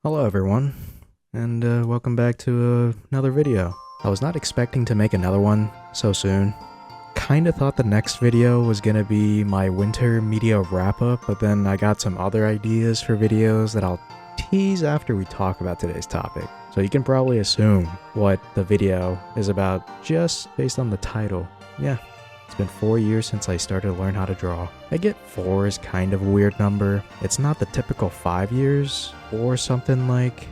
Hello everyone, and welcome back to another video. I was not expecting to make another one so soon. Kinda thought the next video was gonna be my winter media wrap-up, but then I got some other ideas for videos that I'll tease after we talk about today's topic. So you can probably assume what the video is about just based on the title. Yeah. It's been 4 years since I started to learn how to draw. I get 4 is kind of a weird number. It's not the typical 5 years or something like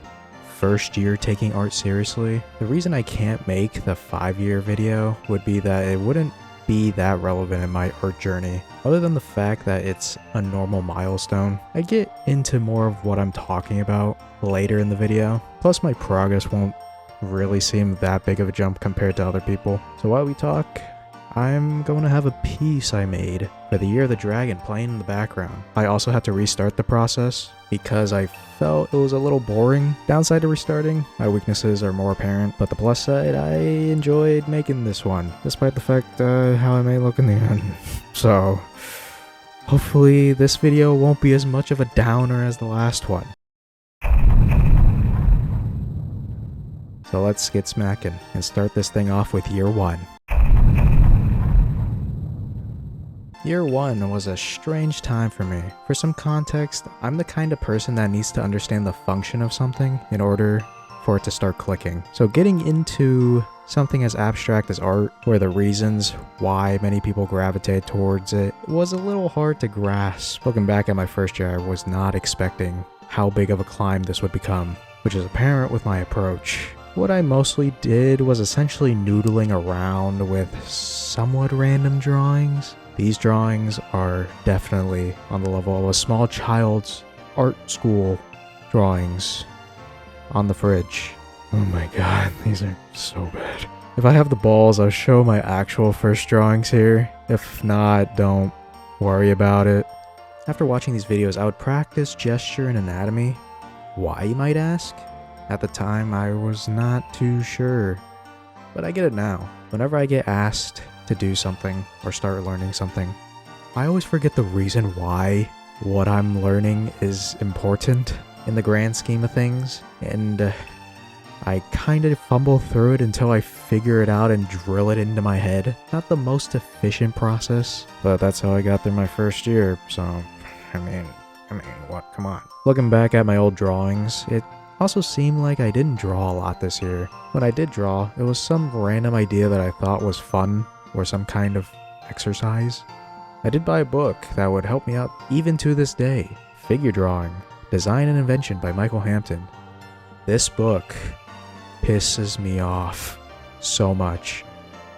first year taking art seriously. The reason I can't make the 5-year video would be that it wouldn't be that relevant in my art journey, other than the fact that it's a normal milestone. I get into more of what I'm talking about later in the video. Plus my progress won't really seem that big of a jump compared to other people. So while we talk, I'm going to have a piece I made for the Year of the Dragon playing in the background. I also had to restart the process because I felt it was a little boring. Downside to restarting, my weaknesses are more apparent, but the plus side, I enjoyed making this one, despite the fact how I may look in the end. So, hopefully this video won't be as much of a downer as the last one. So let's get smacking and start this thing off with Year 1. Year 1 was a strange time for me. For some context, I'm the kind of person that needs to understand the function of something in order for it to start clicking. So getting into something as abstract as art, where the reasons why many people gravitate towards it, was a little hard to grasp. Looking back at my first year, I was not expecting how big of a climb this would become, which is apparent with my approach. What I mostly did was essentially noodling around with somewhat random drawings. These drawings are definitely on the level of a small child's art school drawings on the fridge. Oh my god, these are so bad. If I have the balls, I'll show my actual first drawings here. If not, don't worry about it. After watching these videos, I would practice gesture and anatomy. Why, you might ask? At the time, I was not too sure. But I get it now. Whenever I get asked to do something or start learning something, I always forget the reason why what I'm learning is important in the grand scheme of things, and I kind of fumble through it until I figure it out and drill it into my head. Not the most efficient process, but that's how I got through my first year, so I mean, what? Come on. Looking back at my old drawings, it also seemed like I didn't draw a lot this year. When I did draw, it was some random idea that I thought was fun or some kind of exercise. I did buy a book that would help me out even to this day. Figure Drawing, Design and Invention by Michael Hampton. This book pisses me off so much.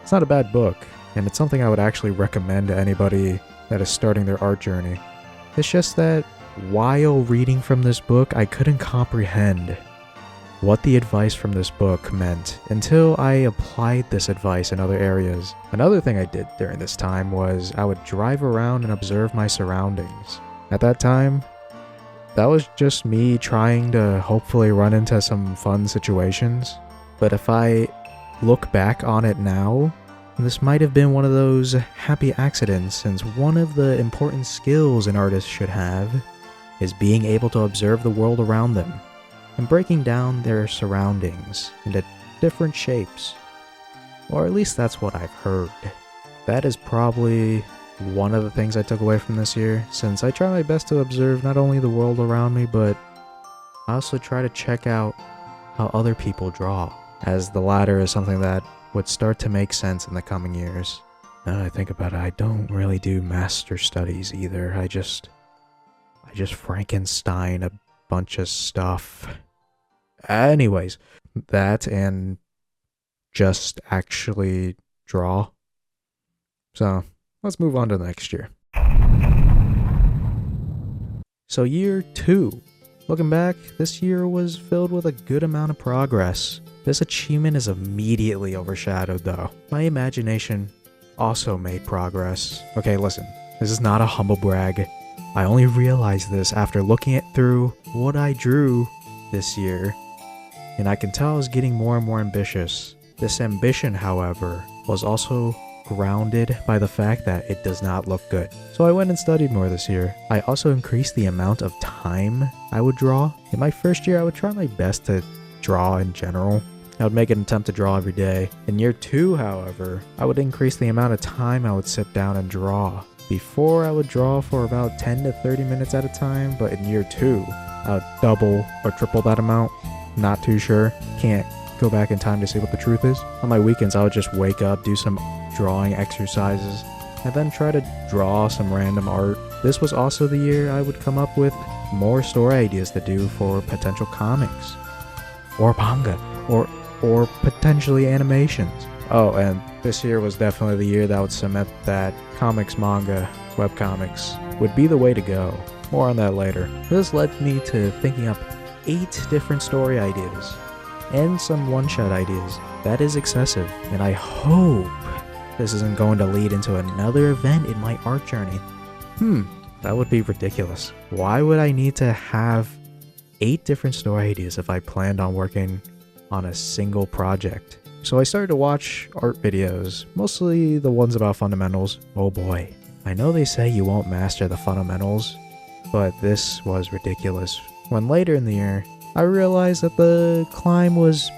It's not a bad book, and it's something I would actually recommend to anybody that is starting their art journey. It's just that while reading from this book, I couldn't comprehend what the advice from this book meant until I applied this advice in other areas. Another thing I did during this time was I would drive around and observe my surroundings. At that time, that was just me trying to hopefully run into some fun situations. But if I look back on it now, this might have been one of those happy accidents, since one of the important skills an artist should have is being able to observe the world around them and breaking down their surroundings into different shapes. Or at least that's what I've heard. That is probably one of the things I took away from this year, since I try my best to observe not only the world around me, but I also try to check out how other people draw, as the latter is something that would start to make sense in the coming years. Now that I think about it, I don't really do master studies either. I just Frankenstein a bunch of stuff. Anyways, that and just actually draw. So let's move on to the next year. So year 2. Looking back, this year was filled with a good amount of progress. This achievement is immediately overshadowed though. My imagination also made progress. Okay, listen, this is not a humble brag. I only realized this after looking through what I drew this year, and I can tell I was getting more and more ambitious. This ambition, however, was also grounded by the fact that it does not look good. So I went and studied more this year. I also increased the amount of time I would draw. In my first year, I would try my best to draw in general. I would make an attempt to draw every day. In year 2, however, I would increase the amount of time I would sit down and draw. Before, I would draw for about 10 to 30 minutes at a time, but in year 2, I would double or triple that amount. Not too sure. Can't go back in time to see what the truth is. On my weekends, I would just wake up, do some drawing exercises, and then try to draw some random art. This was also the year I would come up with more story ideas to do for potential comics, or manga, or potentially animations. Oh, and this year was definitely the year that would cement that comics, manga, webcomics would be the way to go. More on that later. This led me to thinking up 8 different story ideas and some one-shot ideas. That is excessive, and I hope this isn't going to lead into another event in my art journey. That would be ridiculous. Why would I need to have 8 different story ideas if I planned on working on a single project? So I started to watch art videos, mostly the ones about fundamentals. Oh boy, I know they say you won't master the fundamentals, but this was ridiculous. When later in the year, I realized that the climb was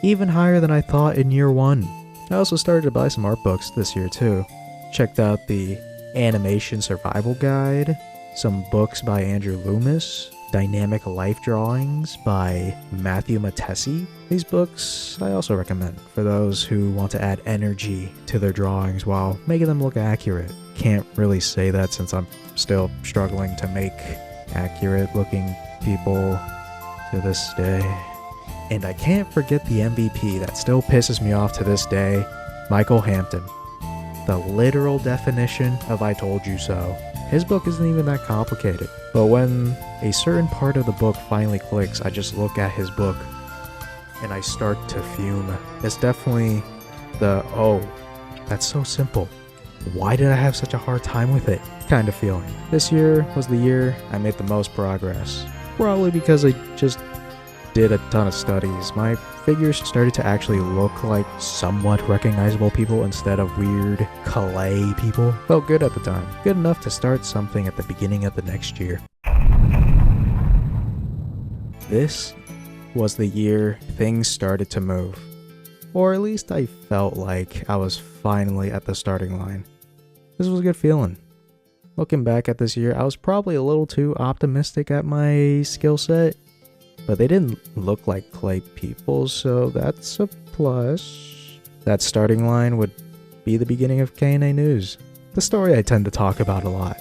even higher than I thought in year 1. I also started to buy some art books this year too. Checked out the Animation Survival Guide, some books by Andrew Loomis, Dynamic Life Drawings by Matthew Matesi. These books I also recommend for those who want to add energy to their drawings while making them look accurate. Can't really say that since I'm still struggling to make accurate looking people to this day. And I can't forget the MVP that still pisses me off to this day, Michael Hampton. The literal definition of I told you so. His book isn't even that complicated, but when a certain part of the book finally clicks, I just look at his book and I start to fume. It's definitely the, oh, that's so simple. Why did I have such a hard time with it kind of feeling. This year was the year I made the most progress. Probably because I just did a ton of studies. My figures started to actually look like somewhat recognizable people instead of weird clay people. Felt good at the time. Good enough to start something at the beginning of the next year. This was the year things started to move. Or at least I felt like I was finally at the starting line. This was a good feeling. Looking back at this year, I was probably a little too optimistic at my skill set. But they didn't look like clay people, so that's a plus. That starting line would be the beginning of K&A News, the story I tend to talk about a lot.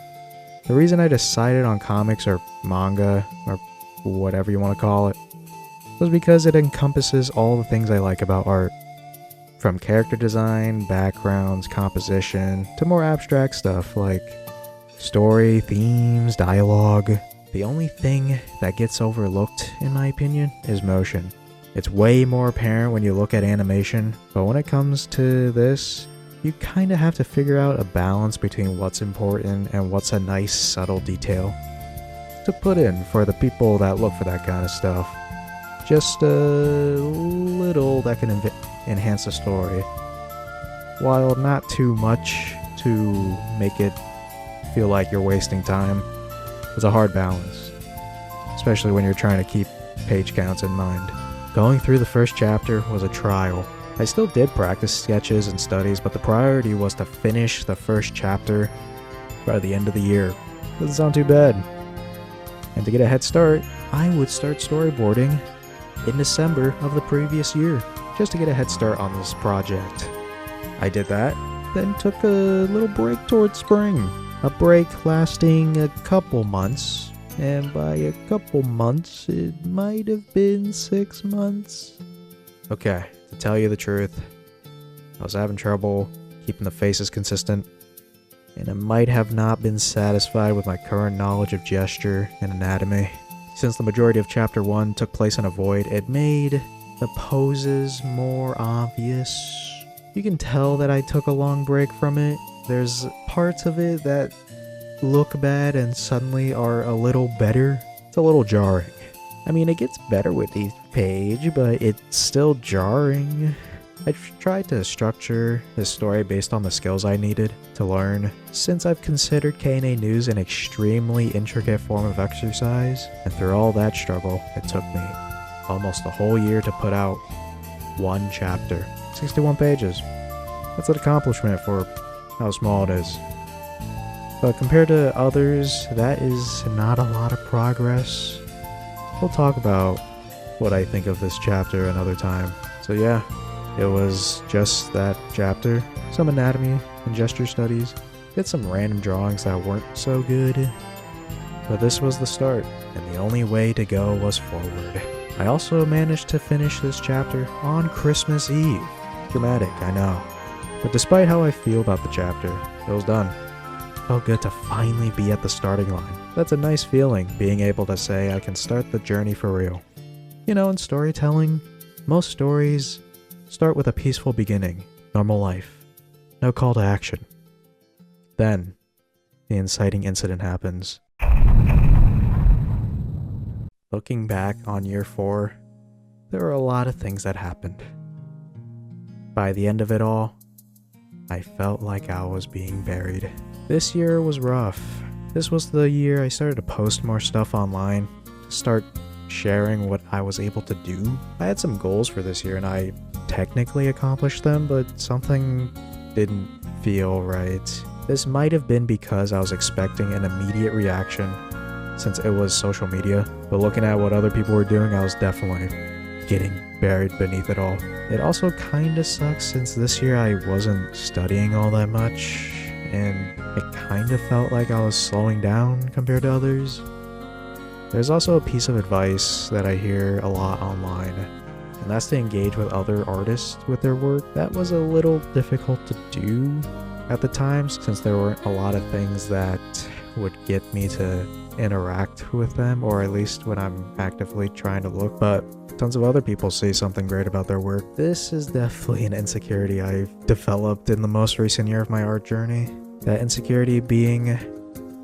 The reason I decided on comics or manga, or whatever you want to call it, was because it encompasses all the things I like about art. From character design, backgrounds, composition, to more abstract stuff like story, themes, dialogue. The only thing that gets overlooked, in my opinion, is motion. It's way more apparent when you look at animation, but when it comes to this, you kinda have to figure out a balance between what's important and what's a nice subtle detail to put in for the people that look for that kind of stuff. Just a little that can enhance the story, while not too much to make it feel like you're wasting time. It's a hard balance, especially when you're trying to keep page counts in mind. Going through the first chapter was a trial. I still did practice sketches and studies, but the priority was to finish the first chapter by the end of the year. Doesn't sound too bad. And to get a head start, I would start storyboarding in December of the previous year, just to get a head start on this project. I did that, then took a little break towards spring. A break lasting a couple months, and by a couple months, it might have been 6 months. Okay, to tell you the truth, I was having trouble keeping the faces consistent, and I might have not been satisfied with my current knowledge of gesture and anatomy. Since the majority of Chapter 1 took place in a void, it made the poses more obvious. You can tell that I took a long break from it. There's parts of it that look bad and suddenly are a little better. It's a little jarring. I mean, it gets better with each page, but it's still jarring. I've tried to structure this story based on the skills I needed to learn, since I've considered K&A news an extremely intricate form of exercise, and through all that struggle, it took me almost a whole year to put out one chapter. 61 pages. That's an accomplishment for how small it is. But compared to others, that is not a lot of progress. We'll talk about what I think of this chapter another time. So yeah, it was just that chapter. Some anatomy and gesture studies. Did some random drawings that weren't so good. But this was the start, and the only way to go was forward. I also managed to finish this chapter on Christmas Eve. Dramatic, I know. But despite how I feel about the chapter, it was done. Felt good to finally be at the starting line. That's a nice feeling, being able to say I can start the journey for real. You know, in storytelling, most stories start with a peaceful beginning, normal life, no call to action. Then, the inciting incident happens. Looking back on year 4, there were a lot of things that happened. By the end of it all, I felt like I was being buried. This year was rough. This was the year I started to post more stuff online, start sharing what I was able to do. I had some goals for this year and I technically accomplished them, but something didn't feel right. This might have been because I was expecting an immediate reaction since it was social media, but looking at what other people were doing, I was definitely getting buried beneath it all. It also kinda sucks since this year I wasn't studying all that much, and it kinda felt like I was slowing down compared to others. There's also a piece of advice that I hear a lot online, and that's to engage with other artists with their work. That was a little difficult to do at the time since there weren't a lot of things that would get me to interact with them, or at least when I'm actively trying to look, but tons of other people say something great about their work. This is definitely an insecurity I've developed in the most recent year of my art journey. That insecurity being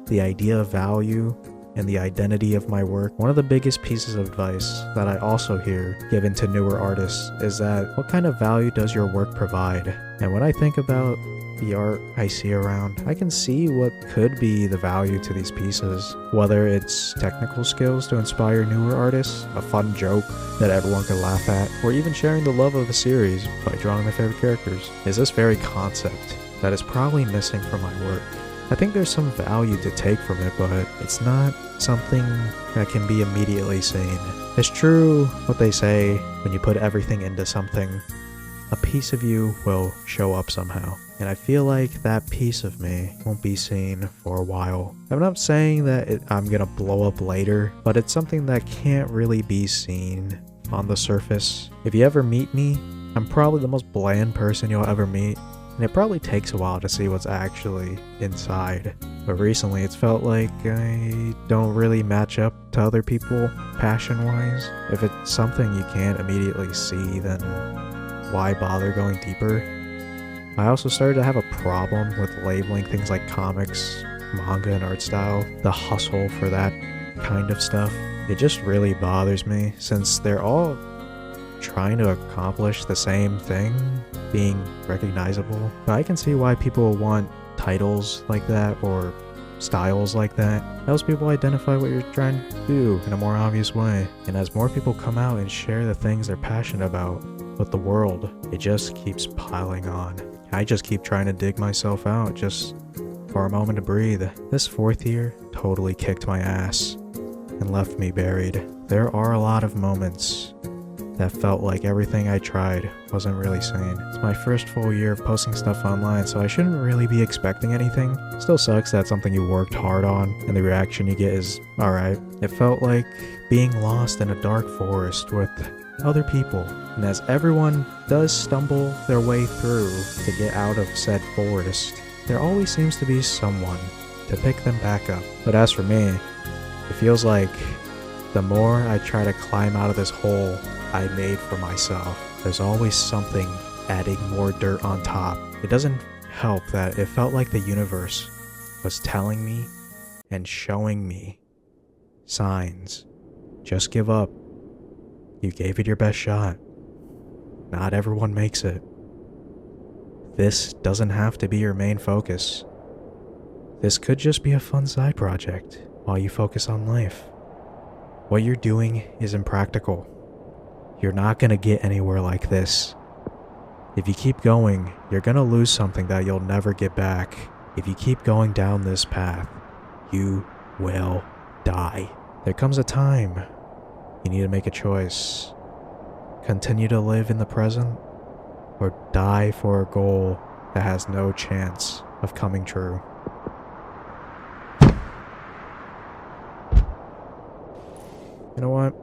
the idea of value and the identity of my work. One of the biggest pieces of advice that I also hear given to newer artists is that what kind of value does your work provide? And when I think about the art I see around, I can see what could be the value to these pieces. Whether it's technical skills to inspire newer artists, a fun joke that everyone could laugh at, or even sharing the love of a series by drawing their favorite characters, is this very concept that is probably missing from my work. I think there's some value to take from it, but it's not something that can be immediately seen. It's true what they say, when you put everything into something, a piece of you will show up somehow. And I feel like that piece of me won't be seen for a while. I'm not saying that I'm gonna blow up later, but it's something that can't really be seen on the surface. If you ever meet me, I'm probably the most bland person you'll ever meet, and it probably takes a while to see what's actually inside. But recently it's felt like I don't really match up to other people passion-wise. If it's something you can't immediately see, then why bother going deeper? I also started to have a problem with labeling things like comics, manga, and art style, the hustle for that kind of stuff. It just really bothers me since they're all trying to accomplish the same thing, being recognizable. But I can see why people want titles like that or styles like that. Helps people identify what you're trying to do in a more obvious way. And as more people come out and share the things they're passionate about with the world, it just keeps piling on. I just keep trying to dig myself out just for a moment to breathe. This 4th year totally kicked my ass and left me buried. There are a lot of moments that felt like everything I tried wasn't really seen. It's my first full year of posting stuff online, so I shouldn't really be expecting anything. Still sucks that something you worked hard on and the reaction you get is alright. It felt like being lost in a dark forest with other people, and as everyone does stumble their way through to get out of said forest, there always seems to be someone to pick them back up. But as for me, it feels like the more I try to climb out of this hole I made for myself, there's always something adding more dirt on top. It doesn't help that it felt like the universe was telling me and showing me signs. Just give up. You gave it your best shot. not everyone makes it. This doesn't have to be your main focus. This could just be a fun side project while you focus on life. What you're doing is impractical. You're not gonna get anywhere like this. If you keep going, you're gonna lose something that you'll never get back. If you keep going down this path, you will die. There comes a time you need to make a choice. Continue to live in the present, or die for a goal that has no chance of coming true. You know what?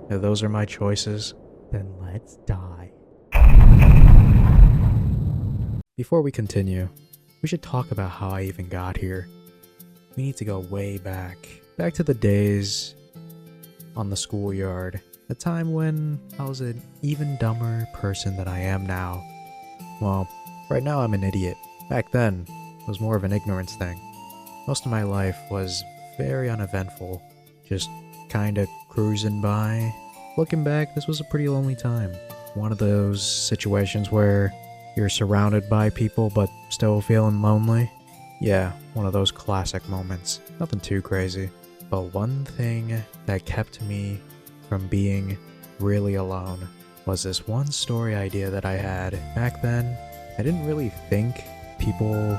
If those are my choices, then let's die. Before we continue, we should talk about how I even got here. We need to go way back. Back to the days on the schoolyard. A time when I was an even dumber person than I am now. Well, right now I'm an idiot. Back then, it was more of an ignorance thing. Most of my life was very uneventful. Just kinda cruising by. Looking back, this was a pretty lonely time. One of those situations where you're surrounded by people but still feeling lonely. Yeah, one of those classic moments. Nothing too crazy. But one thing that kept me from being really alone was this one story idea that I had. Back then, I didn't really think people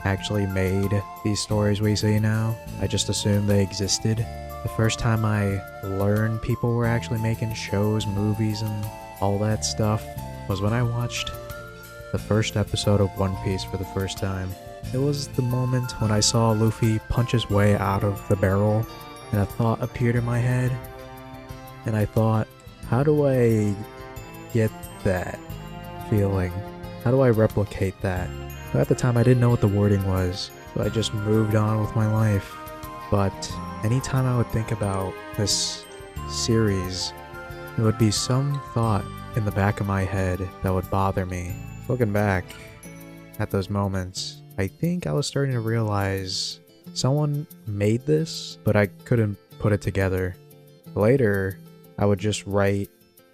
actually made these stories we see now. I just assumed they existed. The first time I learned people were actually making shows, movies, and all that stuff was when I watched the first episode of One Piece for the first time. It was the moment when I saw Luffy punch his way out of the barrel, and a thought appeared in my head. And I thought, how do I get that feeling? How do I replicate that? But at the time I didn't know what the wording was, so I just moved on with my life. But anytime I would think about this series, there would be some thought in the back of my head that would bother me. Looking back at those moments, I think I was starting to realize someone made this, but I couldn't put it together. Later, I would just write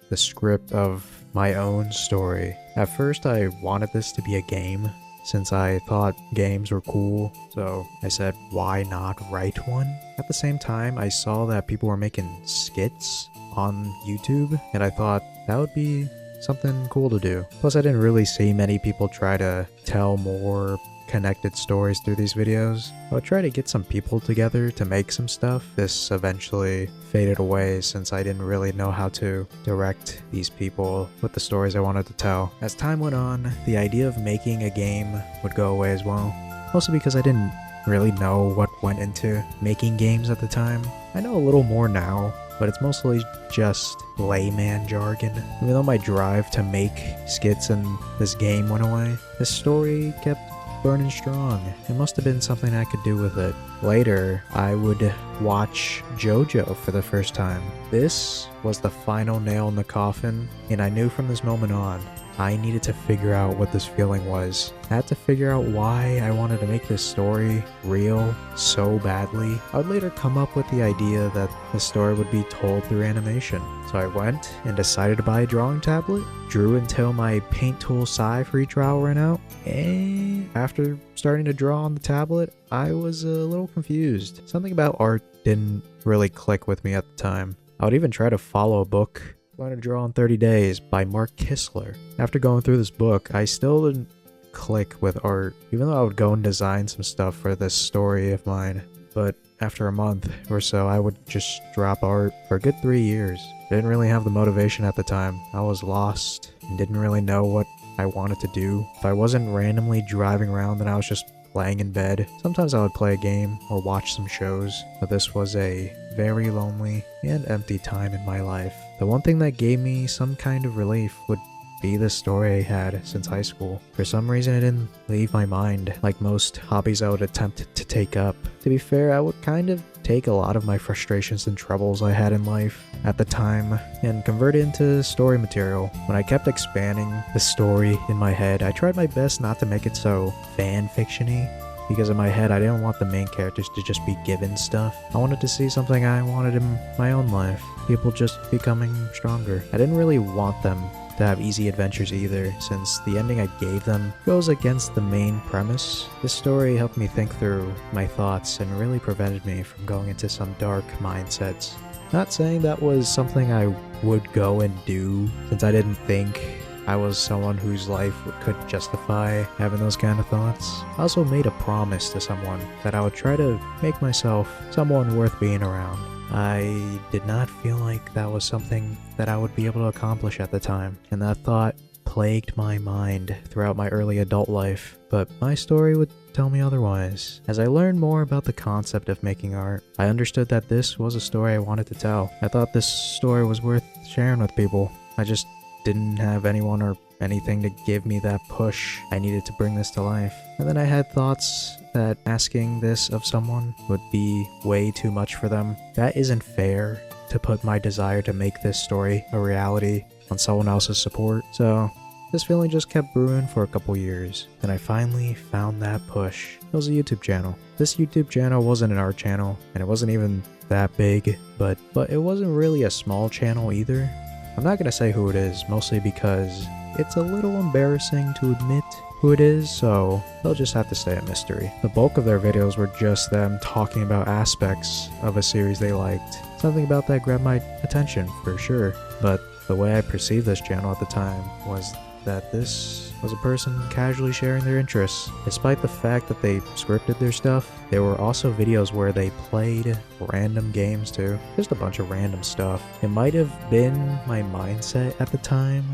the script of my own story. At first, I wanted this to be a game, since I thought games were cool, so I said, why not write one? At the same time, I saw that people were making skits on YouTube, and I thought that would be something cool to do. Plus, I didn't really see many people try to tell more connected stories through these videos. I would try to get some people together to make some stuff. This eventually faded away since I didn't really know how to direct these people with the stories I wanted to tell. As time went on, the idea of making a game would go away as well. Also because I didn't really know what went into making games at the time. I know a little more now, but it's mostly just layman jargon. Even though my drive to make skits in this game went away, this story kept burning strong. It must have been something I could do with it. Later, I would watch JoJo for the first time. This was the final nail in the coffin, and I knew from this moment on, I needed to figure out what this feeling was. I had to figure out why I wanted to make this story real so badly. I would later come up with the idea that the story would be told through animation. So I went and decided to buy a drawing tablet, drew until my paint tool Psi free trial ran out, and after starting to draw on the tablet, I was a little confused. Something about art didn't really click with me at the time. I would even try to follow a book, Learn to Draw in 30 Days by Mark Kistler. After going through this book, I still didn't click with art, even though I would go and design some stuff for this story of mine. But after a month or so, I would just drop art for a good 3 years. I didn't really have the motivation at the time. I was lost and didn't really know what I wanted to do. If I wasn't randomly driving around, then I was just laying in bed. Sometimes I would play a game or watch some shows, but this was a very lonely and empty time in my life. The one thing that gave me some kind of relief would be the story I had since high school. For some reason, it didn't leave my mind like most hobbies I would attempt to take up. To be fair, I would kind of take a lot of my frustrations and troubles I had in life at the time and convert it into story material. When I kept expanding the story in my head, I tried my best not to make it so fan fiction-y, because in my head I didn't want the main characters to just be given stuff. I wanted to see something I wanted in my own life. people just becoming stronger. I didn't really want them to have easy adventures either, since the ending I gave them goes against the main premise. This story helped me think through my thoughts and really prevented me from going into some dark mindsets. Not saying that was something I would go and do, since I didn't think I was someone whose life could justify having those kind of thoughts. I also made a promise to someone that I would try to make myself someone worth being around. I did not feel like that was something that I would be able to accomplish at the time, and that thought plagued my mind throughout my early adult life, but my story would tell me otherwise. As I learned more about the concept of making art, I understood that this was a story I wanted to tell. I thought this story was worth sharing with people. I just didn't have anyone or anything to give me that push I needed to bring this to life. And then I had thoughts that asking this of someone would be way too much for them. That isn't fair to put my desire to make this story a reality on someone else's support. So this feeling just kept brewing for a couple years. Then I finally found that push. It was a YouTube channel. This YouTube channel wasn't an art channel, and it wasn't even that big, but it wasn't really a small channel either. I'm not gonna say who it is, mostly because it's a little embarrassing to admit who it is, so they'll just have to stay a mystery. The bulk of their videos were just them talking about aspects of a series they liked. Something about that grabbed my attention, for sure, but the way I perceived this channel at the time was that this was a person casually sharing their interests. Despite the fact that they scripted their stuff, there were also videos where they played random games too. Just a bunch of random stuff. It might have been my mindset at the time,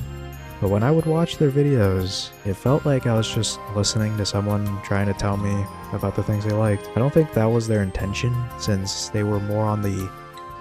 but when I would watch their videos, it felt like I was just listening to someone trying to tell me about the things they liked. I don't think that was their intention, since they were more on the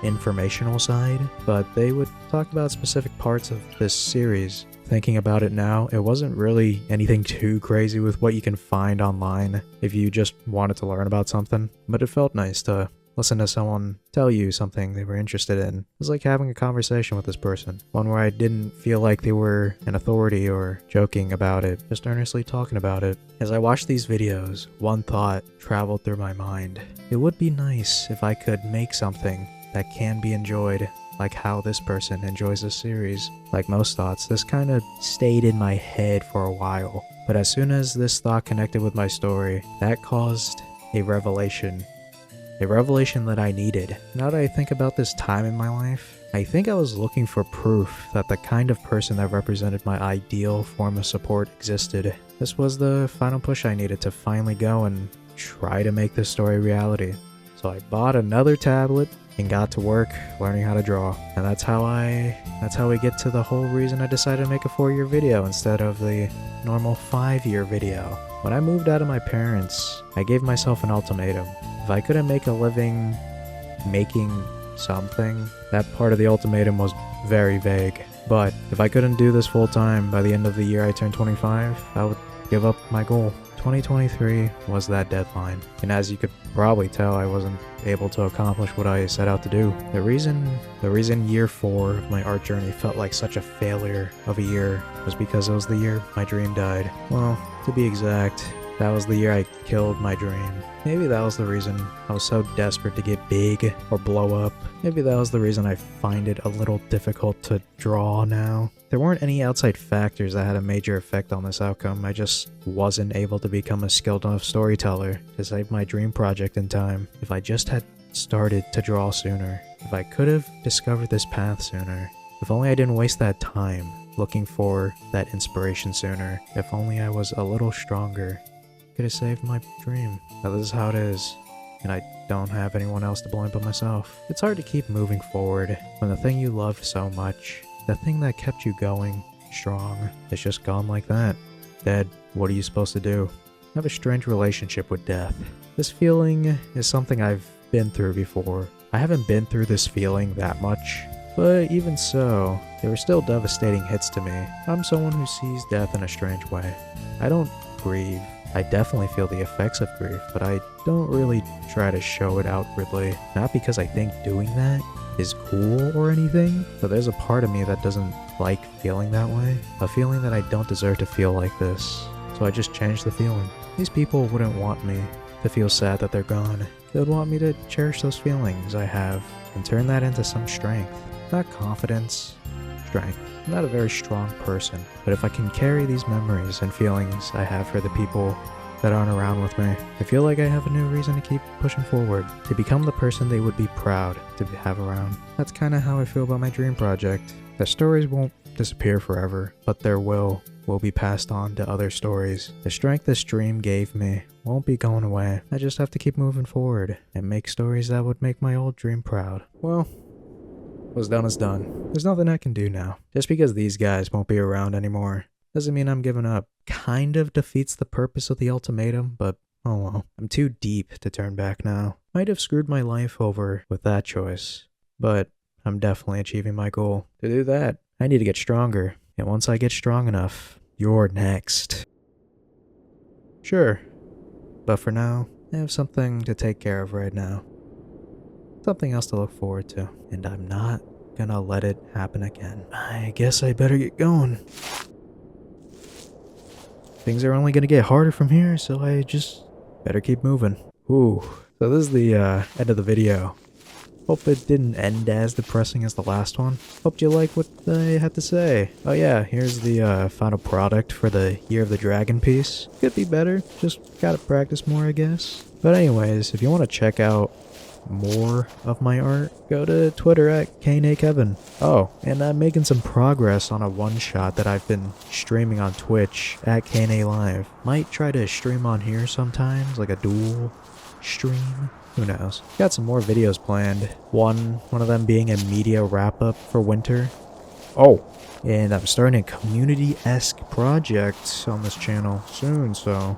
informational side, but they would talk about specific parts of this series. Thinking about it now, it wasn't really anything too crazy with what you can find online if you just wanted to learn about something, but it felt nice to listen to someone tell you something they were interested in. It was like having a conversation with this person, one where I didn't feel like they were an authority or joking about it, just earnestly talking about it. As I watched these videos, one thought traveled through my mind. It would be nice if I could make something that can be enjoyed like how this person enjoys this series. Like most thoughts, this kind of stayed in my head for a while, but as soon as this thought connected with my story, that caused a revelation that I needed. Now that I think about this time in my life, I think I was looking for proof that the kind of person that represented my ideal form of support existed. This was the final push I needed to finally go and try to make this story reality. So I bought another tablet and got to work learning how to draw. And that's how we get to the whole reason I decided to make a 4-year video instead of the normal 5-year video. When I moved out of my parents, I gave myself an ultimatum. If I couldn't make a living making something, that part of the ultimatum was very vague. But if I couldn't do this full time by the end of the year I turned 25, I would give up my goal. 2023 was that deadline, and as you could probably tell, I wasn't able to accomplish what I set out to do. The reason year 4 of my art journey felt like such a failure of a year was because it was the year my dream died. Well, to be exact, that was the year I killed my dream. Maybe that was the reason I was so desperate to get big or blow up. Maybe that was the reason I find it a little difficult to draw now. There weren't any outside factors that had a major effect on this outcome. I just wasn't able to become a skilled enough storyteller to save my dream project in time. If I just had started to draw sooner, if I could have discovered this path sooner, if only I didn't waste that time looking for that inspiration sooner, if only I was a little stronger, could have saved my dream. Now this is how it is, and I don't have anyone else to blame but myself. It's hard to keep moving forward when the thing you loved so much, the thing that kept you going strong, is just gone like that. Dead. What are you supposed to do? I have a strange relationship with death. This feeling is something I've been through before. I haven't been through this feeling that much, but even so, they were still devastating hits to me. I'm someone who sees death in a strange way. I don't grieve. I definitely feel the effects of grief, but I don't really try to show it outwardly. Not because I think doing that is cool or anything, but there's a part of me that doesn't like feeling that way. A feeling that I don't deserve to feel like this. So I just changed the feeling. These people wouldn't want me to feel sad that they're gone. They would want me to cherish those feelings I have and turn that into some strength. Not confidence, strength. I'm not a very strong person, but if I can carry these memories and feelings I have for the people that aren't around with me, I feel like I have a new reason to keep pushing forward, to become the person they would be proud to have around. That's kind of how I feel about my dream project. The stories won't disappear forever, but their will be passed on to other stories. The strength this dream gave me won't be going away. I just have to keep moving forward and make stories that would make my old dream proud. Well, what's done is done. There's nothing I can do now. Just because these guys won't be around anymore doesn't mean I'm giving up. Kind of defeats the purpose of the ultimatum, but oh well. I'm too deep to turn back now. Might have screwed my life over with that choice, but I'm definitely achieving my goal. To do that, I need to get stronger. And once I get strong enough, you're next. Sure. But for now, I have something to take care of right now. Something else to look forward to. And I'm not gonna let it happen again. I guess I better get going. Things are only gonna get harder from here, so I just better keep moving. Ooh. So this is the end of the video. Hope it didn't end as depressing as the last one. Hope you like what I had to say. Oh yeah, here's the final product for the Year of the Dragon piece. Could be better, just gotta practice more I guess. But anyways, if you want to check out more of my art, go to Twitter at KNAKevin. Oh, and I'm making some progress on a one-shot that I've been streaming on Twitch at KNA Live. Might try to stream on here sometimes, like a dual stream. Who knows? Got some more videos planned. One of them being a media wrap-up for winter. Oh, and I'm starting a community-esque project on this channel soon, so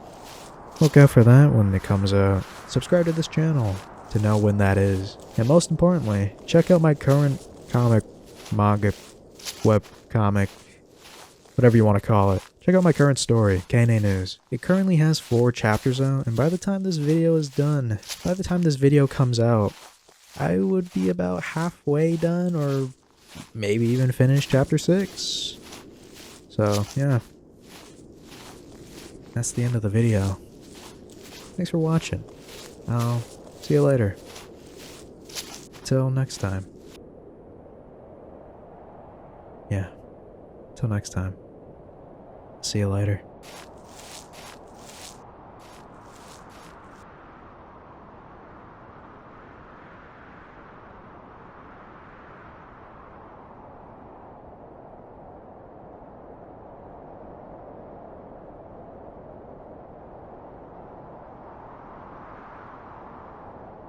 look out for that when it comes out. Subscribe to this channel to know when that is. And most importantly, check out my current comic, manga, webcomic, whatever you want to call it. Check out my current story, KNA News. It currently has 4 chapters out, and by the time this video is done, by the time this video comes out, I would be about halfway done, or maybe even finished chapter 6. So, yeah. That's the end of the video. Thanks for watching. I'll see you later. Till next time. Yeah. Till next time. See you later.